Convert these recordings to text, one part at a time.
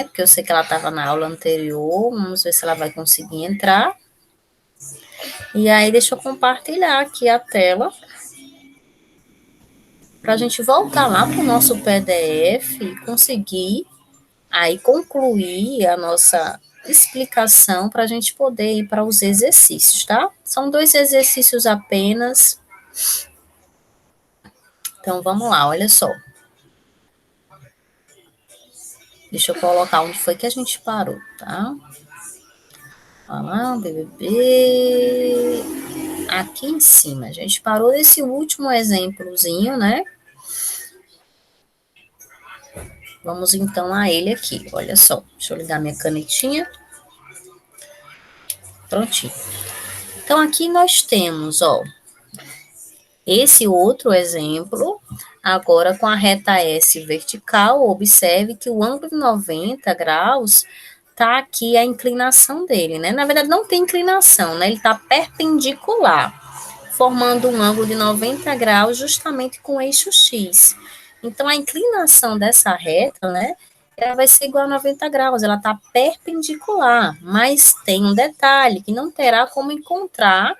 Porque eu sei que ela estava na aula anterior, vamos ver se ela vai conseguir entrar. E aí, deixa eu compartilhar aqui a tela, para a gente voltar lá para o nosso PDF e conseguir aí concluir a nossa explicação para a gente poder ir para os exercícios, tá? São 2 exercícios apenas. Então, vamos lá, olha só. Deixa eu colocar onde foi que a gente parou, tá? Olha lá, BBB. Aqui em cima, a gente parou nesse último exemplozinho, né? Vamos então a ele aqui, olha só. Deixa eu ligar minha canetinha. Prontinho. Então, aqui nós temos, ó, esse outro exemplo, agora com a reta S vertical, observe que o ângulo de 90 graus tá aqui a inclinação dele, né? Na verdade, não tem inclinação, né? Ele tá perpendicular, formando um ângulo de 90 graus justamente com o eixo X. Então, a inclinação dessa reta, né, ela vai ser igual a 90 graus, ela está perpendicular, mas tem um detalhe que não terá como encontrar,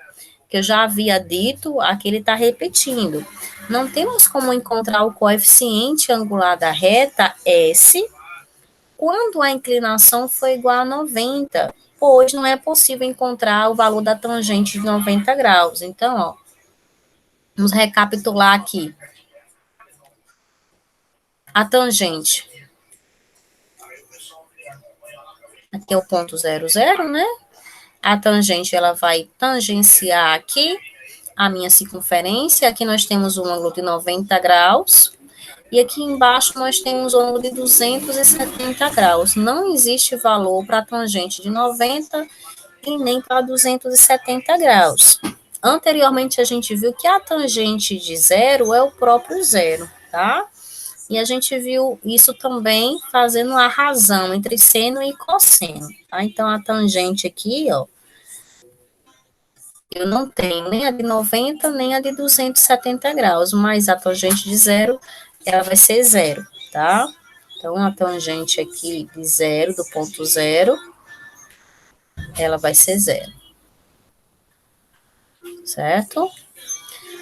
que eu já havia dito, aqui ele está repetindo. Não temos como encontrar o coeficiente angular da reta S quando a inclinação for igual a 90, pois não é possível encontrar o valor da tangente de 90 graus. Então, ó, vamos recapitular aqui. A tangente. Aqui é o ponto 00, né? A tangente, ela vai tangenciar aqui a minha circunferência. Aqui nós temos um ângulo de 90 graus. E aqui embaixo nós temos um ângulo de 270 graus. Não existe valor para a tangente de 90 e nem para 270 graus. Anteriormente, a gente viu que a tangente de zero é o próprio zero, tá? E a gente viu isso também fazendo a razão entre seno e cosseno, tá? Então, a tangente aqui, ó, eu não tenho nem a de 90, nem a de 270 graus, mas a tangente de zero, ela vai ser zero, tá? Então, a tangente aqui de zero, do ponto zero, ela vai ser zero, certo?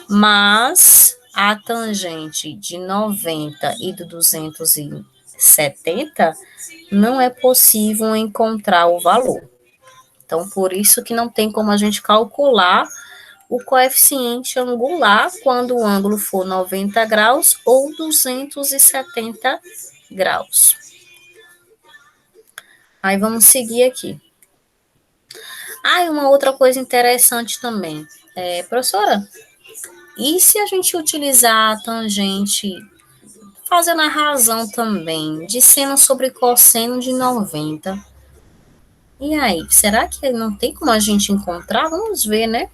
Mas a tangente de 90 e do 270 não é possível encontrar o valor. Então, por isso que não tem como a gente calcular o coeficiente angular quando o ângulo for 90 graus ou 270 graus. Aí vamos seguir aqui. Ah, e uma outra coisa interessante também. Professora, e se a gente utilizar a tangente, fazendo a razão também, de seno sobre cosseno de 90? E aí, será que não tem como a gente encontrar? Vamos ver, né?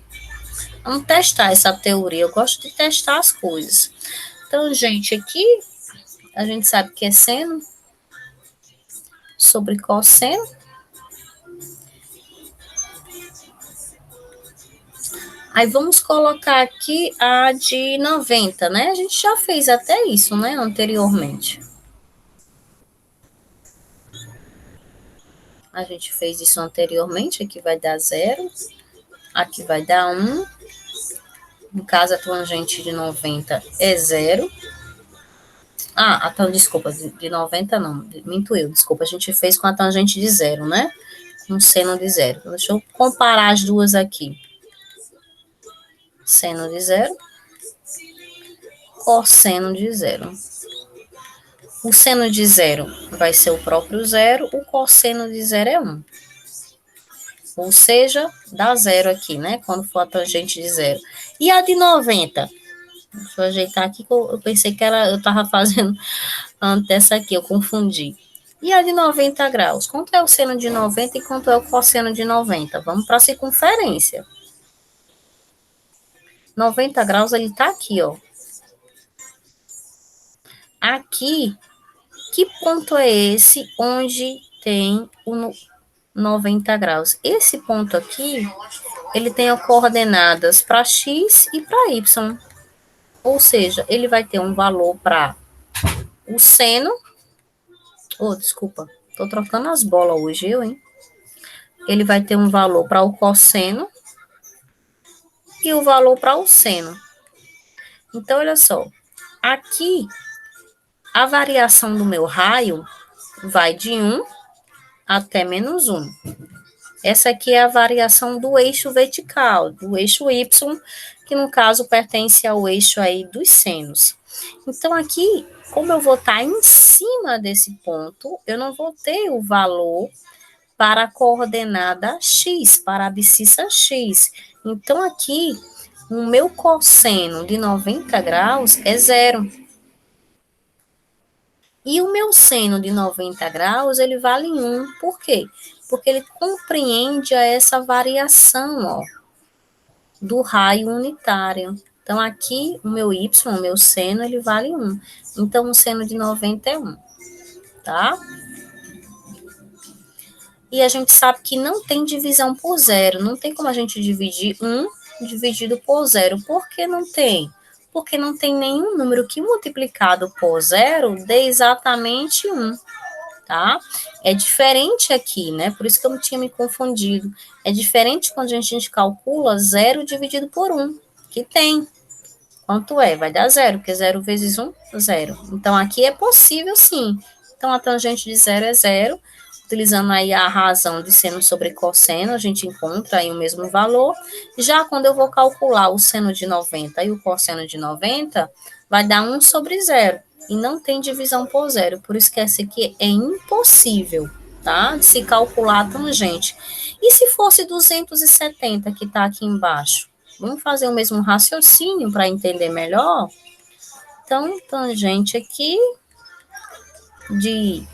Vamos testar essa teoria. Eu gosto de testar as coisas. Tangente aqui, a gente sabe que é seno sobre cosseno. Aí vamos colocar aqui a de 90, né? A gente já fez até isso, né, anteriormente. A gente fez isso anteriormente, aqui vai dar 0, aqui vai dar 1. No caso, a tangente de 90 é 0. Desculpa, de 90 não, minto eu, desculpa, a gente fez com a tangente de 0, né? Com seno de 0. Então, deixa eu comparar as duas aqui. Seno de 0, cosseno de 0. O seno de 0 vai ser o próprio 0, o cosseno de 0 é 1. Ou seja, dá 0 aqui, né? Quando for a tangente de 0. E a de 90? Deixa eu ajeitar aqui, que eu pensei que eu estava fazendo antes dessa aqui, eu confundi. E a de 90 graus? Quanto é o seno de 90 e quanto é o cosseno de 90? Vamos para a circunferência. 90 graus, ele está aqui, ó. Aqui, que ponto é esse onde tem o 90 graus? Esse ponto aqui, ele tem as coordenadas para x e para y. Ou seja, ele vai ter um valor para o seno. Desculpa, Tô trocando as bolas hoje, hein? Ele vai ter um valor para o cosseno e o valor para o seno. Então, olha só. Aqui, a variação do meu raio vai de 1 até -1. Essa aqui é a variação do eixo vertical, do eixo Y, que no caso pertence ao eixo aí dos senos. Então, aqui, como eu vou estar em cima desse ponto, eu não vou ter o valor para a coordenada X, para a abscissa X. Então, aqui, o meu cosseno de 90 graus é zero. E o meu seno de 90 graus, ele vale 1. Por quê? Porque ele compreende essa variação, ó, do raio unitário. Então, aqui, o meu Y, o meu seno, ele vale 1. Então, o seno de 90 é 1, tá? E a gente sabe que não tem divisão por zero. Não tem como a gente dividir 1 dividido por zero. Por que não tem? Porque não tem nenhum número que multiplicado por zero dê exatamente 1, tá? É diferente aqui, né? Por isso que eu tinha me confundido. É diferente quando a gente calcula 0 dividido por 1, que tem. Quanto é? Vai dar zero, porque 0 vezes 1, 0. Então, aqui é possível, sim. Então, a tangente de zero é zero. Utilizando aí a razão de seno sobre cosseno, a gente encontra aí o mesmo valor. Já quando eu vou calcular o seno de 90 e o cosseno de 90, vai dar 1 sobre zero. E não tem divisão por zero. Por isso que essa aqui é impossível, tá? De se calcular a tangente. E se fosse 270, que está aqui embaixo? Vamos fazer o mesmo raciocínio para entender melhor? Então, tangente aqui de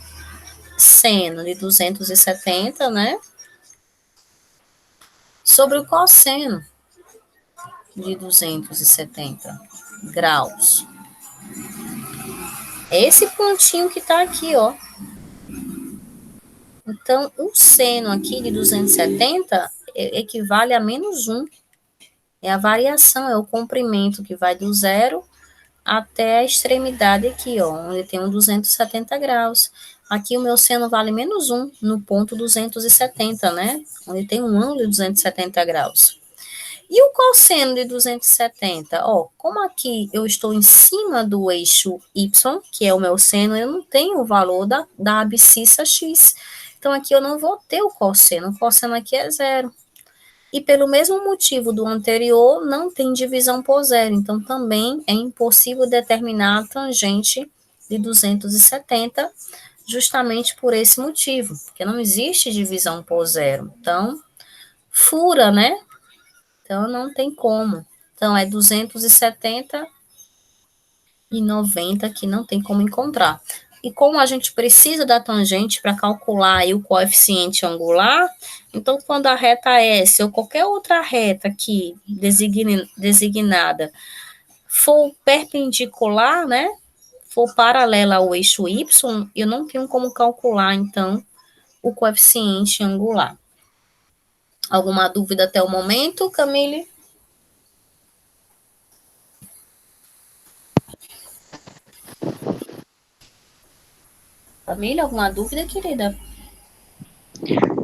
seno de 270, né? Sobre o cosseno de 270 graus. Esse pontinho que está aqui, ó. Então, o seno aqui de 270 equivale a -1. É a variação, é o comprimento que vai do zero até a extremidade aqui, ó, onde tem um 270 graus. Aqui o meu seno vale -1 no ponto 270, né? Onde tem um ângulo de 270 graus. E o cosseno de 270? Ó, como aqui eu estou em cima do eixo Y, que é o meu seno, eu não tenho o valor da abscissa X. Então, aqui eu não vou ter o cosseno. O cosseno aqui é zero. E pelo mesmo motivo do anterior, não tem divisão por zero. Então, também é impossível determinar a tangente de 270, justamente por esse motivo, porque não existe divisão por zero. Então, fura, né? Então, não tem como. Então, é 270 e 90 que não tem como encontrar. E como a gente precisa da tangente para calcular aí o coeficiente angular, então quando a reta S ou qualquer outra reta aqui designada for perpendicular, né, for paralela ao eixo Y, eu não tenho como calcular, então, o coeficiente angular. Alguma dúvida até o momento, Camille? Camille, alguma dúvida, querida?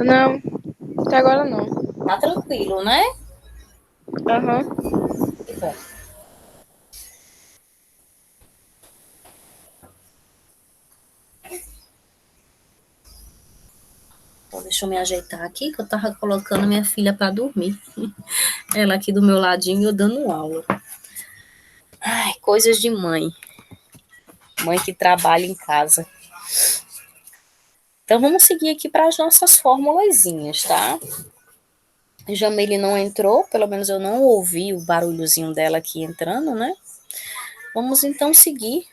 Não, até agora não. Tá tranquilo, né? Aham. Que bom. Então, deixa eu me ajeitar aqui, que eu tava colocando minha filha para dormir. Ela aqui do meu ladinho e eu dando aula. Ai, coisas de mãe. Mãe que trabalha em casa. Então, vamos seguir aqui para as nossas formulazinhas, tá? Jamile não entrou, pelo menos eu não ouvi o barulhozinho dela aqui entrando, né? Vamos então seguir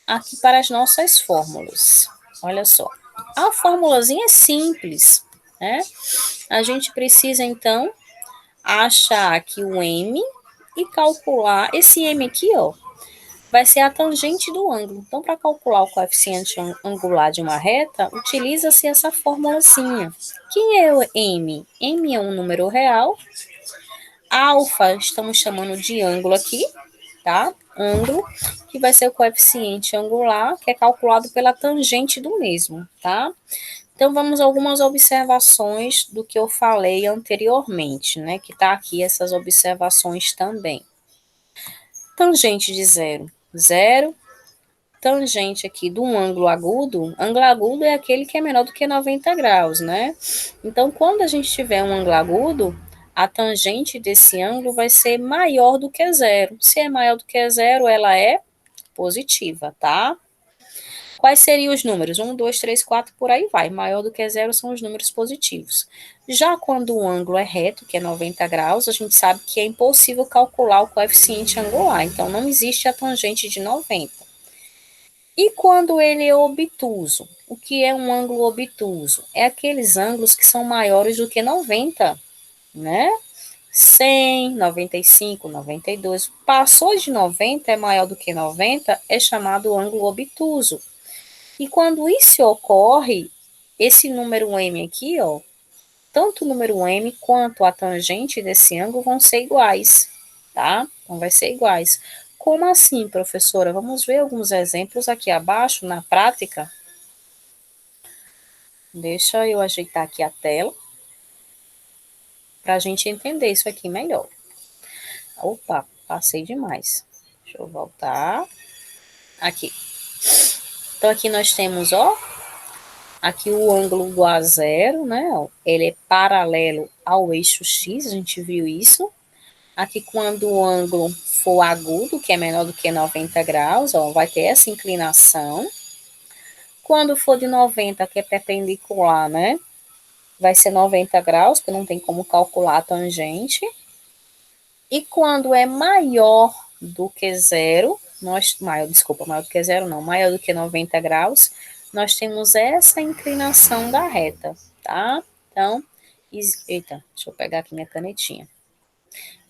aqui para as nossas fórmulas. Olha só. A formulazinha é simples, né? A gente precisa, então, achar aqui o M e calcular. Esse M aqui, ó, vai ser a tangente do ângulo. Então, para calcular o coeficiente angular de uma reta, utiliza-se essa formulazinha. Quem é o M? M é um número real. Alfa, estamos chamando de ângulo aqui, tá? ângulo, que vai ser o coeficiente angular, que é calculado pela tangente do mesmo, tá? Então, vamos a algumas observações do que eu falei anteriormente, né? Que tá aqui essas observações também. Tangente de zero, zero. Tangente aqui de um ângulo agudo é aquele que é menor do que 90 graus, né? Então, quando a gente tiver um ângulo agudo, a tangente desse ângulo vai ser maior do que zero. Se é maior do que zero, ela é positiva, tá? Quais seriam os números? 1, 2, 3, 4, por aí vai. Maior do que zero são os números positivos. Já quando o ângulo é reto, que é 90 graus, a gente sabe que é impossível calcular o coeficiente angular. Então, não existe a tangente de 90. E quando ele é obtuso? O que é um ângulo obtuso? É aqueles ângulos que são maiores do que 90, né? 100, 95, 92. Passou de 90, é maior do que 90, é chamado ângulo obtuso. E quando isso ocorre, esse número m aqui, ó, tanto o número m quanto a tangente desse ângulo vão ser iguais, tá? Então, vai ser iguais. Como assim, professora? Vamos ver alguns exemplos aqui abaixo, na prática. Deixa eu ajeitar aqui a tela, para a gente entender isso aqui melhor. Opa, passei demais. Deixa eu voltar. Aqui. Então, aqui nós temos, ó, aqui o ângulo do a zero, né? Ó, ele é paralelo ao eixo x, a gente viu isso. Aqui, quando o ângulo for agudo, que é menor do que 90 graus, ó, vai ter essa inclinação. Quando for de 90, que é perpendicular, né? Vai ser 90 graus, porque não tem como calcular a tangente. E quando é maior do que zero, maior do que zero não, maior do que 90 graus, nós temos essa inclinação da reta, tá? Então, eita, deixa eu pegar aqui minha canetinha.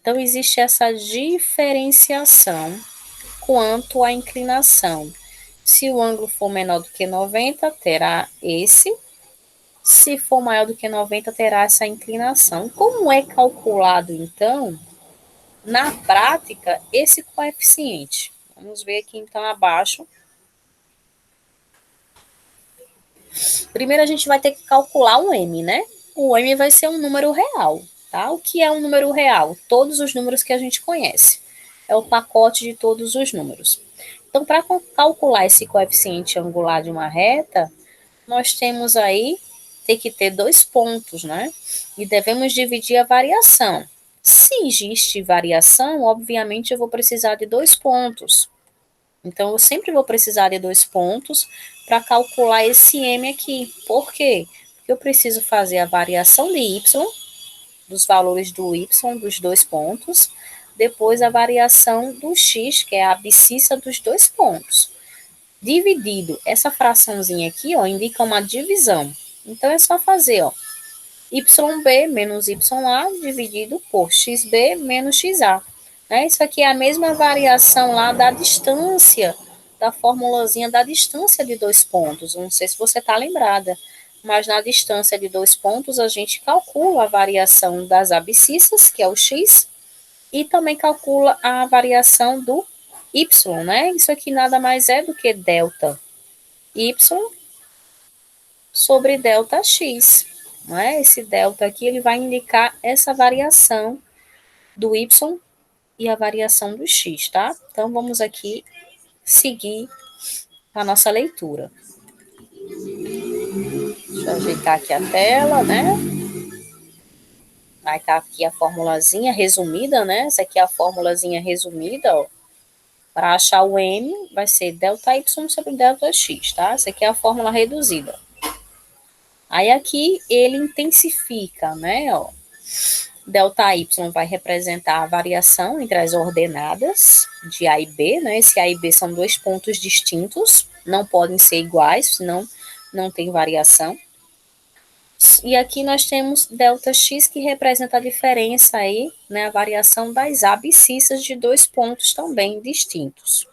Então, existe essa diferenciação quanto à inclinação. Se o ângulo for menor do que 90, terá esse. Se for maior do que 90, terá essa inclinação. Como é calculado, então, na prática, esse coeficiente? Vamos ver aqui, então, abaixo. Primeiro, a gente vai ter que calcular o m, né? O m vai ser um número real, tá? O que é um número real? Todos os números que a gente conhece. É o pacote de todos os números. Então, para calcular esse coeficiente angular de uma reta, nós temos aí, tem que ter dois pontos, né? E devemos dividir a variação. Se existe variação, obviamente eu vou precisar de dois pontos. Então, eu sempre vou precisar de dois pontos para calcular esse m aqui. Por quê? Porque eu preciso fazer a variação de y, dos valores do y, dos dois pontos, depois a variação do x, que é a abscissa dos dois pontos. Dividido, essa fraçãozinha aqui, ó, indica uma divisão. Então, é só fazer, ó, YB menos YA dividido por XB menos XA. Né? Isso aqui é a mesma variação lá da distância, da formulazinha da distância de dois pontos. Não sei se você está lembrada, mas na distância de dois pontos a gente calcula a variação das abscissas, que é o X, e também calcula a variação do Y, né? Isso aqui nada mais é do que delta Y sobre delta X. Não é? Esse delta aqui ele vai indicar essa variação do Y e a variação do X, tá? Então, vamos aqui seguir a nossa leitura. Deixa eu ajeitar aqui a tela, né? Vai estar aqui a formulazinha resumida, né? Essa aqui é a formulazinha resumida, ó. Para achar o M, vai ser delta Y sobre delta X, tá? Essa aqui é a fórmula reduzida. Aí aqui ele intensifica, né? Ó. Delta Y vai representar a variação entre as ordenadas de A e B, né? Esse A e B são dois pontos distintos, não podem ser iguais, senão não tem variação. E aqui nós temos delta X, que representa a diferença aí, né? A variação das abscissas de dois pontos também distintos.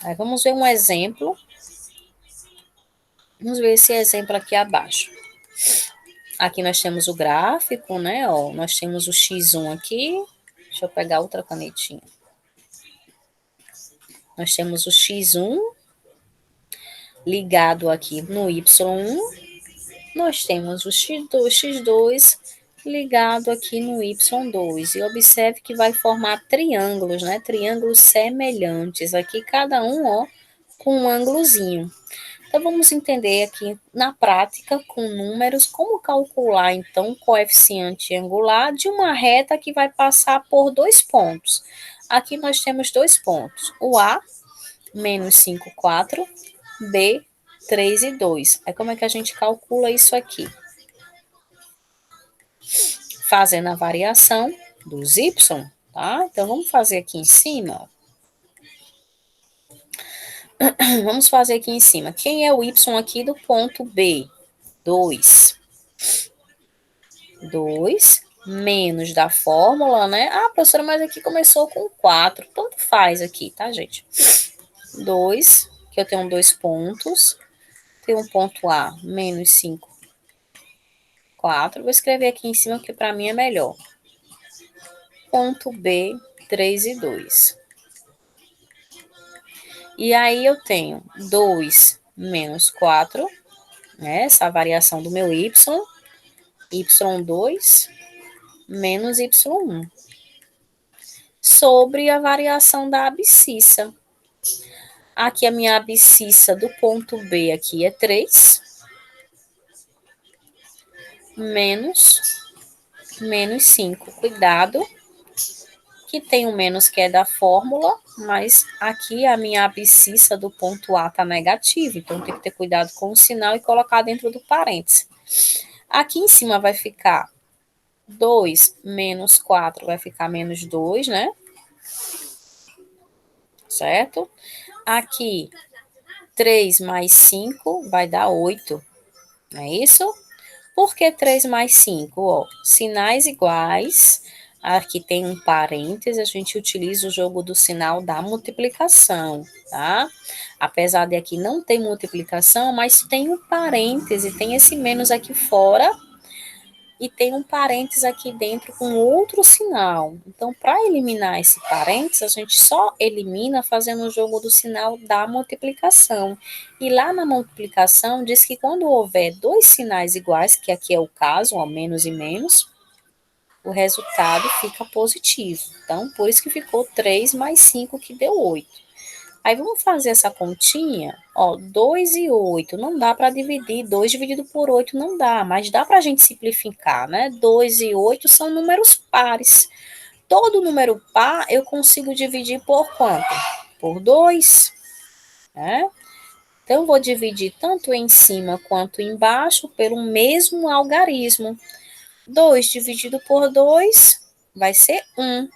Aí vamos ver um exemplo. Vamos ver esse exemplo aqui abaixo. Aqui nós temos o gráfico, né? Ó, nós temos o X1 aqui. Deixa eu pegar outra canetinha. Nós temos o x1 ligado aqui no y1. Nós temos o x2 ligado aqui no y2. E observe que vai formar triângulos, né? Triângulos semelhantes. Aqui cada um, ó, com um ângulozinho. Então, vamos entender aqui na prática, com números, como calcular, então, o coeficiente angular de uma reta que vai passar por 2 pontos. Aqui nós temos 2 pontos, o A, menos 5, 4, B, 3 e 2. Aí, como é que a gente calcula isso aqui? Fazendo a variação dos y, tá? Então, vamos fazer aqui em cima, ó. Vamos fazer aqui em cima. Quem é o y aqui do ponto B? 2. 2 menos da fórmula, né? Ah, professora, mas aqui começou com 4. Tanto faz aqui, tá, gente? 2, que eu tenho 2 pontos. Tem um ponto A, menos 5, 4. Vou escrever aqui em cima, que para mim é melhor. Ponto B, 3 e 2. E aí eu tenho 2 menos 4, né? Essa variação do meu y. Y2 menos y1. Sobre a variação da abscissa. Aqui a minha abscissa do ponto B aqui é 3. Menos 5. Cuidado, que tem o menos que é da fórmula, mas aqui a minha abscissa do ponto A está negativa, então tem que ter cuidado com o sinal e colocar dentro do parênteses. Aqui em cima vai ficar 2 menos 4, vai ficar menos 2, né? Certo? Aqui, 3 mais 5 vai dar 8, não é isso? Por que 3 mais 5? Ó, sinais iguais, aqui tem um parêntese, a gente utiliza o jogo do sinal da multiplicação, tá? Apesar de aqui não ter multiplicação, mas tem um parêntese, tem esse menos aqui fora, e tem um parênteses aqui dentro com outro sinal. Então, para eliminar esse parênteses, a gente só elimina fazendo o jogo do sinal da multiplicação. E lá na multiplicação, diz que quando houver dois sinais iguais, que aqui é o caso, ó, menos e menos, o resultado fica positivo. Então, por isso que ficou 3 mais 5, que deu 8. Aí vamos fazer essa continha, ó, 2 e 8, não dá para dividir, 2 dividido por 8 não dá, mas dá para a gente simplificar, né? 2 e 8 são números pares. Todo número par eu consigo dividir por quanto? Por 2, né? Então, eu vou dividir tanto em cima quanto embaixo pelo mesmo algarismo. 2 dividido por 2 vai ser 1.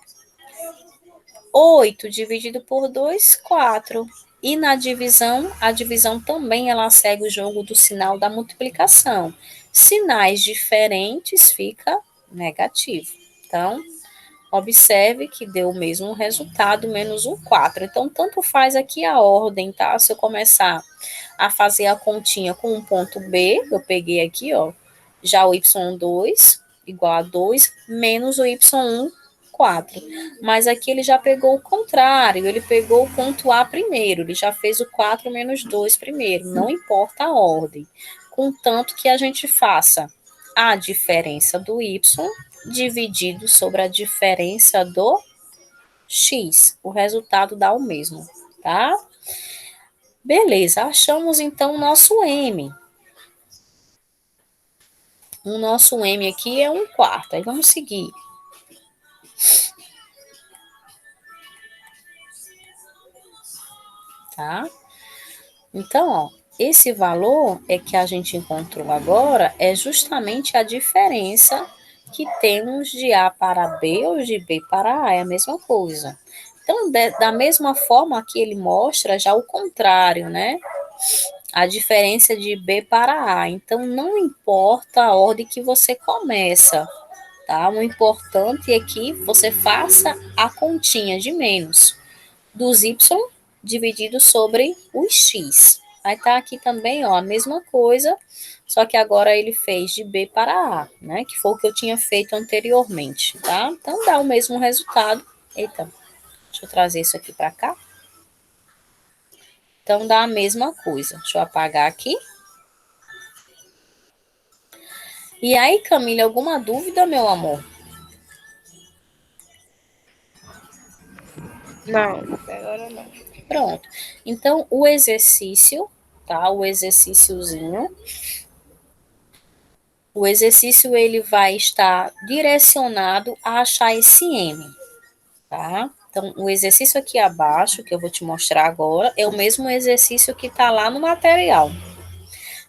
8 dividido por 2, 4. E na divisão, a divisão também ela segue o jogo do sinal da multiplicação. Sinais diferentes fica negativo. Então, observe que deu o mesmo resultado, menos um 4. Então, tanto faz aqui a ordem, tá? Se eu começar a fazer a continha com um ponto B, eu peguei aqui, ó, já o y2 igual a 2, menos o y1, 4. Mas aqui ele já pegou o contrário, ele pegou o ponto A primeiro, ele já fez o 4 menos 2 primeiro, não importa a ordem. Contanto que a gente faça a diferença do y dividido sobre a diferença do x. O resultado dá o mesmo, tá? Beleza, achamos então o nosso m. O nosso m aqui é 1/4. Aí vamos seguir. Tá? Então, ó, esse valor é que a gente encontrou agora é justamente a diferença que temos de A para B ou de B para A, é a mesma coisa. Então, da mesma forma aqui ele mostra já o contrário, né? A diferença de B para A. Então, não importa a ordem que você começa, tá? O importante é que você faça a continha de menos dos y dividido sobre o x. Aí tá aqui também, ó, a mesma coisa, só que agora ele fez de B para A, né? Que foi o que eu tinha feito anteriormente, tá? Então dá o mesmo resultado. Eita, deixa eu trazer isso aqui para cá. Então, dá a mesma coisa. Deixa eu apagar aqui. E aí, Camila, alguma dúvida, meu amor? Não, até agora não. Pronto. Então, o exercício, tá? O exercíciozinho. O exercício, ele vai estar direcionado a achar esse M, tá? Então, o exercício aqui abaixo, que eu vou te mostrar agora, é o mesmo exercício que tá lá no material.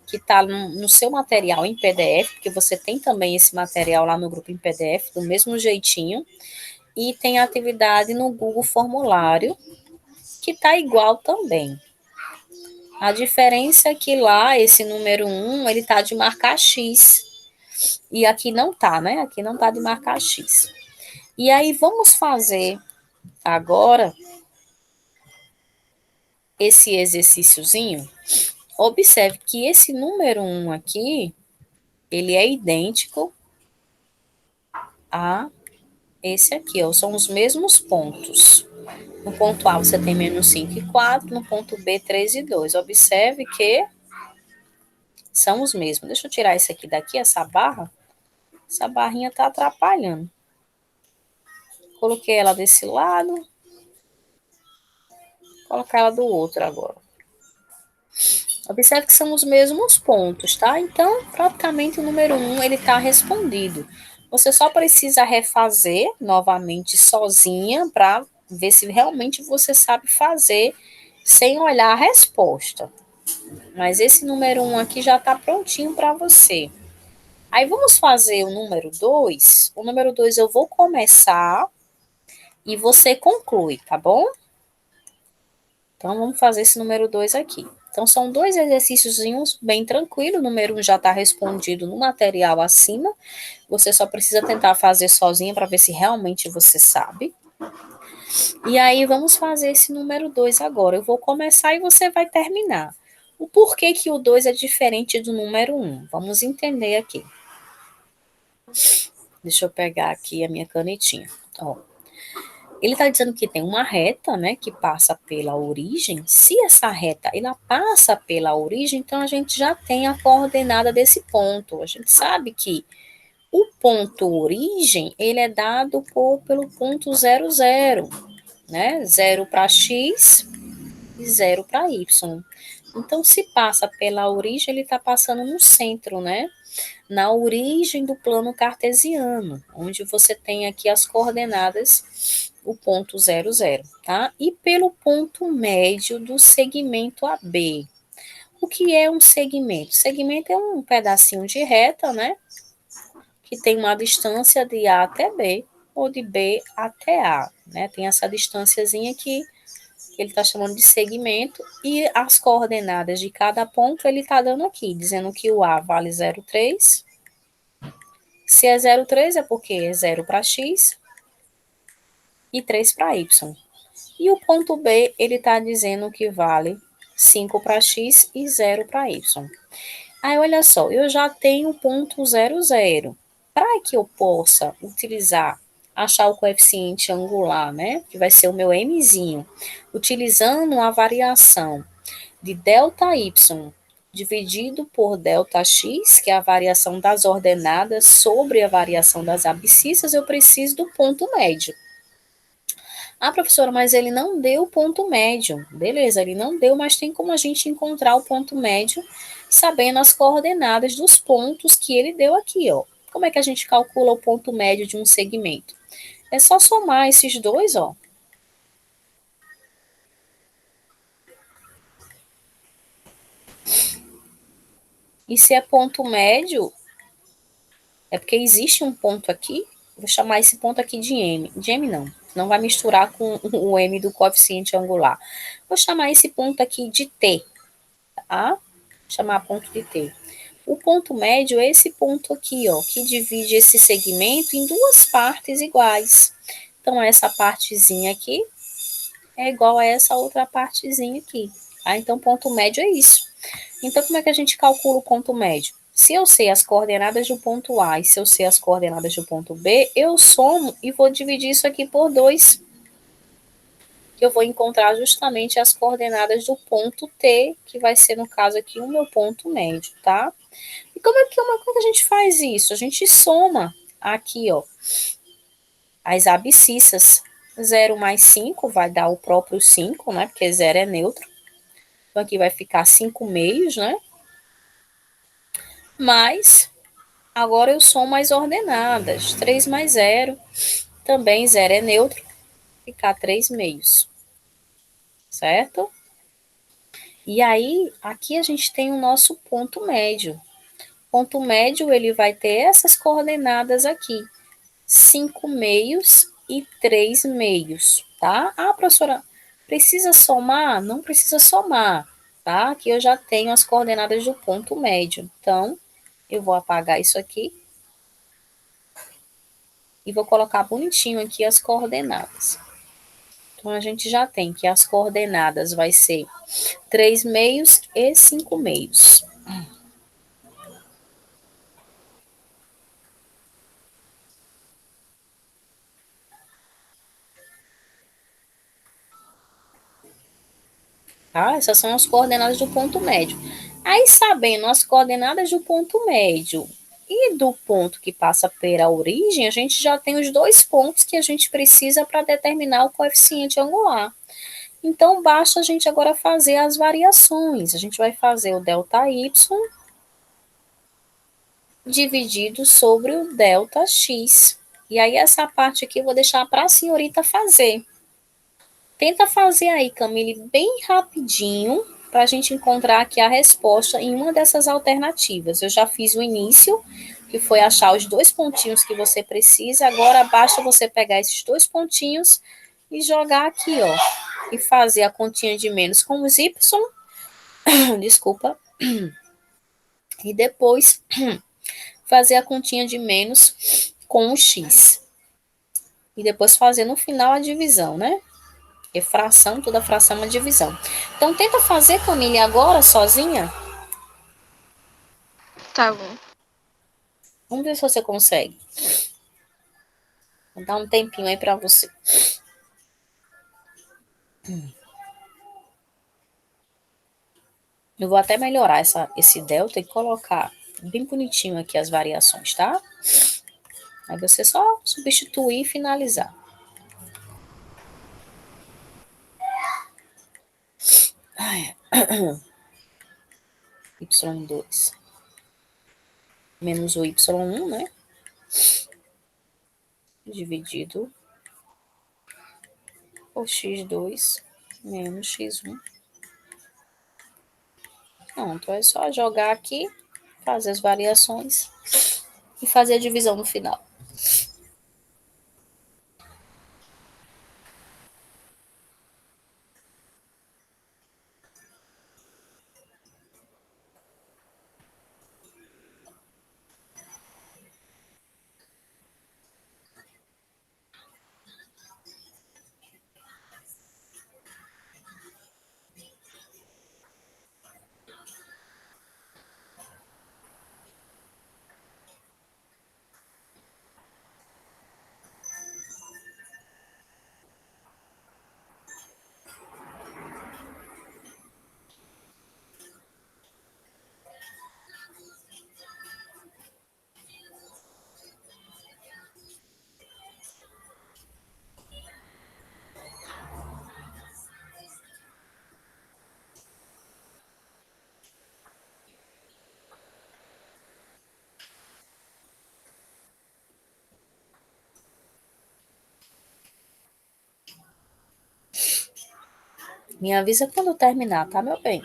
Que tá no seu material em PDF, porque você tem também esse material lá no grupo em PDF, do mesmo jeitinho. E tem atividade no Google Formulário, que tá igual também. A diferença é que lá, esse número 1, ele tá de marcar X. E aqui não tá, né? Aqui não tá de marcar X. E aí, vamos fazer agora esse exercíciozinho. Observe que esse número 1 aqui, ele é idêntico a esse aqui, ó. São os mesmos pontos. No ponto A você tem menos 5 e 4, no ponto B 3 e 2. Observe que são os mesmos. Deixa eu tirar isso aqui daqui, essa barra. Essa barrinha tá atrapalhando. Coloquei ela desse lado. Vou colocar ela do outro agora. Observe que são os mesmos pontos, tá? Então, praticamente o número 1, ele tá respondido. Você só precisa refazer novamente sozinha para ver se realmente você sabe fazer sem olhar a resposta. Mas esse número 1 aqui já tá prontinho para você. Aí vamos fazer o número 2. O número 2 eu vou começar e você conclui, tá bom? Então, vamos fazer esse número 2 aqui. Então, são dois exercícios bem tranquilos. O número 1 já está respondido no material acima. Você só precisa tentar fazer sozinha para ver se realmente você sabe. E aí, vamos fazer esse número 2 agora. Eu vou começar e você vai terminar. O porquê que o 2 é diferente do número 1? Vamos entender aqui. Deixa eu pegar aqui a minha canetinha. Ó. Ele está dizendo que tem uma reta, né, que passa pela origem. Se essa reta ela passa pela origem, então a gente já tem a coordenada desse ponto. A gente sabe que o ponto origem, ele é dado pelo ponto 0, 0, né? 0 para x e 0 para y. Então, se passa pela origem, ele está passando no centro, né? Na origem do plano cartesiano, onde você tem aqui as coordenadas, o ponto 0, 0, tá? E pelo ponto médio do segmento AB. O que é um segmento? Segmento é um pedacinho de reta, né? Que tem uma distância de A até B, ou de B até A, né? Tem essa distânciazinha aqui, que ele está chamando de segmento, e as coordenadas de cada ponto ele está dando aqui, dizendo que o A vale 0,3, se é 0,3 é porque é 0 para x e 3 para y. E o ponto B, ele está dizendo que vale 5 para x e 0 para y. Aí, olha só, eu já tenho o ponto 0, 0. Para que eu possa utilizar, achar o coeficiente angular, né, que vai ser o meu mzinho, utilizando a variação de ΔY dividido por ΔX, que é a variação das ordenadas sobre a variação das abscissas, eu preciso do ponto médio. Ah, professora, mas ele não deu o ponto médio. Beleza, ele não deu, mas tem como a gente encontrar o ponto médio sabendo as coordenadas dos pontos que ele deu aqui, ó. Como é que a gente calcula o ponto médio de um segmento? É só somar esses dois, ó. E se é ponto médio, é porque existe um ponto aqui, vou chamar esse ponto aqui de M. De M não vai misturar com o M do coeficiente angular. Vou chamar esse ponto aqui de T, tá? Vou chamar ponto de T. O ponto médio é esse ponto aqui, ó, que divide esse segmento em duas partes iguais. Então, essa partezinha aqui é igual a essa outra partezinha aqui. Tá? Então, ponto médio é isso. Então, como é que a gente calcula o ponto médio? Se eu sei as coordenadas do ponto A e se eu sei as coordenadas do ponto B, eu somo e vou dividir isso aqui por 2. que eu vou encontrar justamente as coordenadas do ponto T, que vai ser, no caso aqui, o meu ponto médio, tá? E como é que a gente faz isso? A gente soma aqui, ó, as abscissas. 0 mais 5 vai dar o próprio 5, né? Porque 0 é neutro. Então, aqui vai ficar 5 meios, né? Mas, agora eu somo as ordenadas. 3 mais 0, também 0 é neutro, ficar 3 meios. Certo? E aí, aqui a gente tem o nosso ponto médio. Ponto médio, ele vai ter essas coordenadas aqui. 5 meios e 3 meios, tá? Ah, professora, precisa somar? Não precisa somar, tá? Aqui eu já tenho as coordenadas do ponto médio. Então, eu vou apagar isso aqui e vou colocar bonitinho aqui as coordenadas. Então, a gente já tem que as coordenadas vai ser 3 meios e 5 meios. Tá? Essas são as coordenadas do ponto médio. Aí, sabendo as coordenadas do ponto médio e do ponto que passa pela origem, a gente já tem os dois pontos que a gente precisa para determinar o coeficiente angular. Então, basta a gente agora fazer as variações. A gente vai fazer o ΔY dividido sobre o ΔX. E aí, essa parte aqui eu vou deixar para a senhorita fazer. Tenta fazer aí, Camille, bem rapidinho, para a gente encontrar aqui a resposta em uma dessas alternativas. Eu já fiz o início, que foi achar os dois pontinhos que você precisa. Agora basta você pegar esses dois pontinhos e jogar aqui, ó. E fazer a continha de menos com os y, desculpa. E depois fazer a continha de menos com o x. E depois fazer no final a divisão, né? Porque fração, toda fração é uma divisão. Então, tenta fazer, Camille, agora, sozinha. Tá bom. Vamos ver se você consegue. Vou dar um tempinho aí para você. Eu vou até melhorar esse delta e colocar bem bonitinho aqui as variações, tá? Aí você só substituir e finalizar. Y2 menos o Y1, né? Dividido por X2 menos X1. Pronto, é só jogar aqui, fazer as variações e fazer a divisão no final. Me avisa quando terminar, tá, meu bem?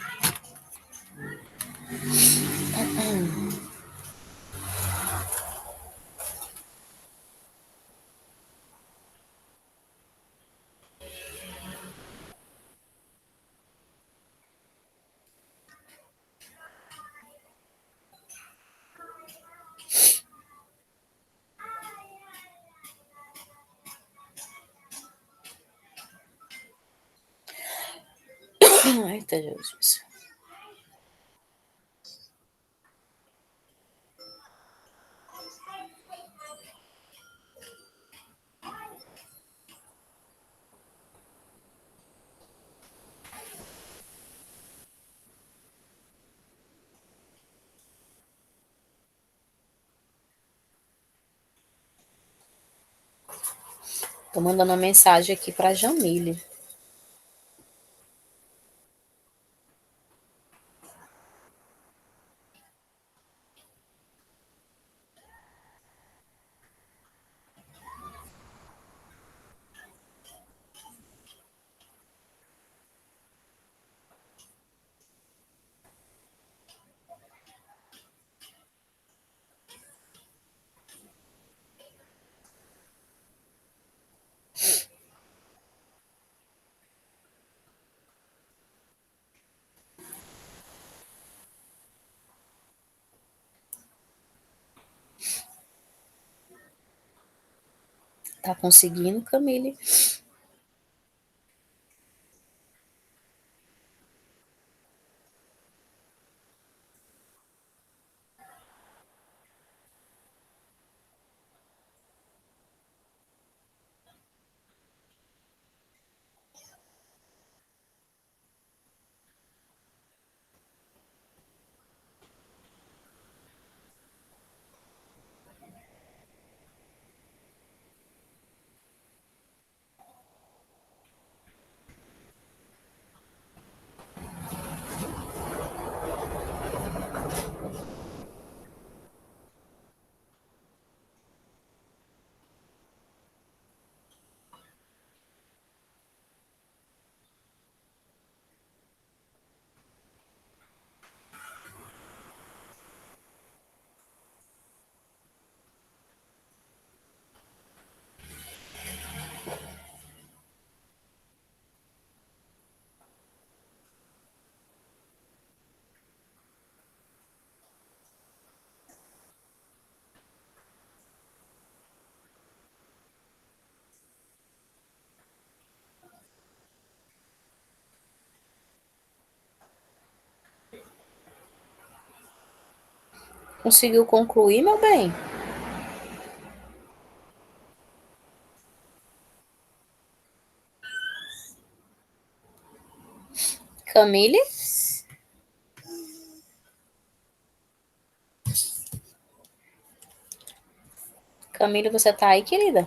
Eita, Jesus. Tô mandando uma mensagem aqui pra Jamile. Tá conseguindo, Camille? Conseguiu concluir, meu bem? Camille? Camille, você tá aí, querida?